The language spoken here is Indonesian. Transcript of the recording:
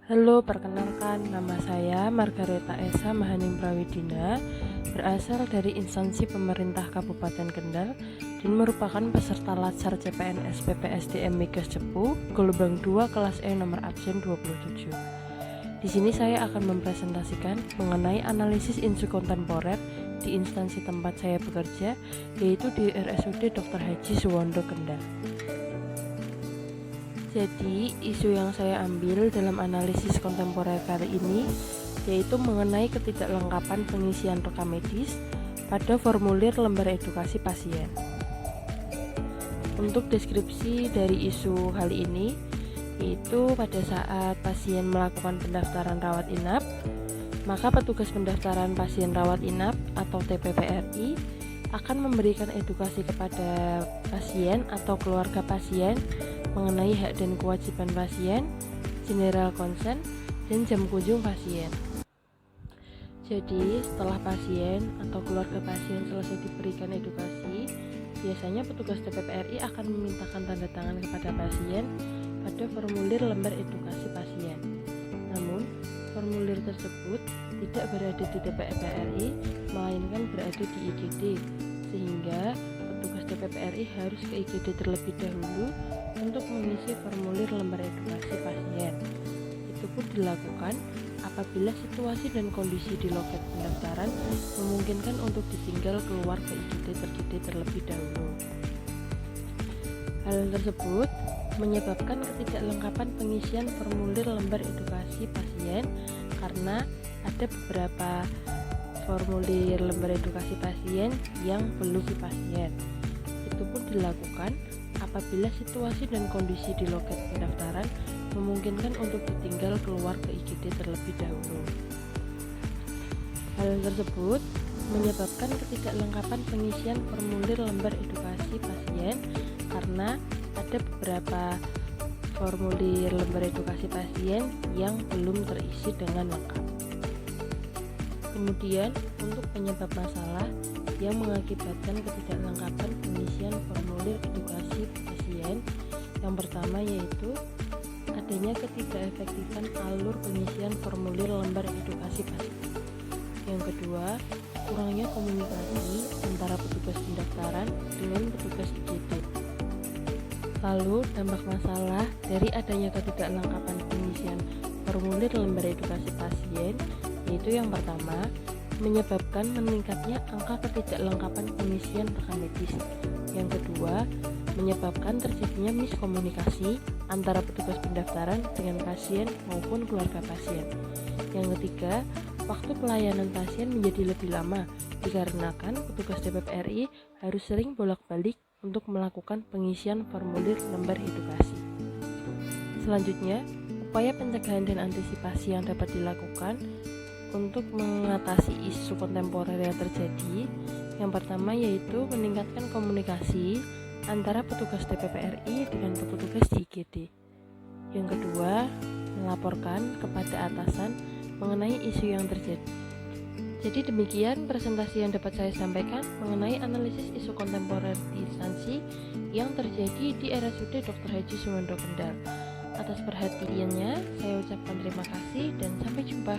Halo, perkenalkan nama saya Margareta Esa Mahaning Prawidina, berasal dari instansi pemerintah Kabupaten Kendal dan merupakan peserta Latsar CPNS PPSDM Migas Cepu, gelombang 2 kelas E nomor absen 27. Di sini saya akan mempresentasikan mengenai analisis isu kontemporer di instansi tempat saya bekerja, yaitu di RSUD Dr. Haji Suwondo Kendal. Jadi, isu yang saya ambil dalam analisis kontemporer kali ini yaitu mengenai ketidaklengkapan pengisian rekam medis pada formulir lembar edukasi pasien. Untuk deskripsi dari isu kali ini, yaitu pada saat pasien melakukan pendaftaran rawat inap, maka petugas pendaftaran pasien rawat inap atau TPPRI akan memberikan edukasi kepada pasien atau keluarga pasien mengenai hak dan kewajiban pasien, general consent, dan jam kunjung pasien. Jadi, setelah pasien atau keluarga pasien selesai diberikan edukasi, biasanya petugas TPPRI akan memintakan tanda tangan kepada pasien pada formulir lembar edukasi pasien. Namun, formulir tersebut tidak berada di TPPRI, melainkan berada di IGD, sehingga petugas TPPRI harus ke IGD terlebih dahulu untuk mengisi formulir lembar edukasi pasien. Itu pun dilakukan apabila situasi dan kondisi di loket pendaftaran memungkinkan untuk ditinggal keluar ke IGD terlebih dahulu. Hal tersebut menyebabkan ketidaklengkapan pengisian formulir lembar edukasi pasien karena ada beberapa formulir lembar edukasi pasien yang belum di pasien. Itu pun dilakukan apabila situasi dan kondisi di loket pendaftaran memungkinkan untuk ditinggal keluar ke IGD terlebih dahulu. Hal tersebut menyebabkan ketidaklengkapan pengisian formulir lembar edukasi pasien karena ada beberapa formulir lembar edukasi pasien yang belum terisi dengan lengkap. Kemudian, untuk penyebab masalah yang mengakibatkan ketidaklengkapan pengisian formulir edukasi pasien, yang pertama yaitu adanya ketidakefektifan alur pengisian formulir lembar edukasi pasien. Yang kedua, kurangnya komunikasi antara petugas pendaftaran dengan petugas IGD. Lalu, dampak masalah dari adanya ketidaklengkapan pengisian formulir lembar edukasi pasien yaitu yang pertama, menyebabkan meningkatnya angka ketidaklengkapan pengisian rekam medis. Yang kedua, menyebabkan terjadinya miskomunikasi antara petugas pendaftaran dengan pasien maupun keluarga pasien. Yang ketiga, waktu pelayanan pasien menjadi lebih lama dikarenakan petugas TPPRI harus sering bolak-balik untuk melakukan pengisian formulir lembar edukasi. Selanjutnya, upaya pencegahan dan antisipasi yang dapat dilakukan untuk mengatasi isu kontemporer yang terjadi, yang pertama yaitu meningkatkan komunikasi antara petugas TPPRI dengan petugas di IGD. Yang kedua, melaporkan kepada atasan mengenai isu yang terjadi. Jadi demikian presentasi yang dapat saya sampaikan mengenai analisis isu kontemporer di instansi yang terjadi di RSUD Dr. Haji Suwondo Kendal. Atas perhatiannya, saya ucapkan terima kasih dan sampai jumpa.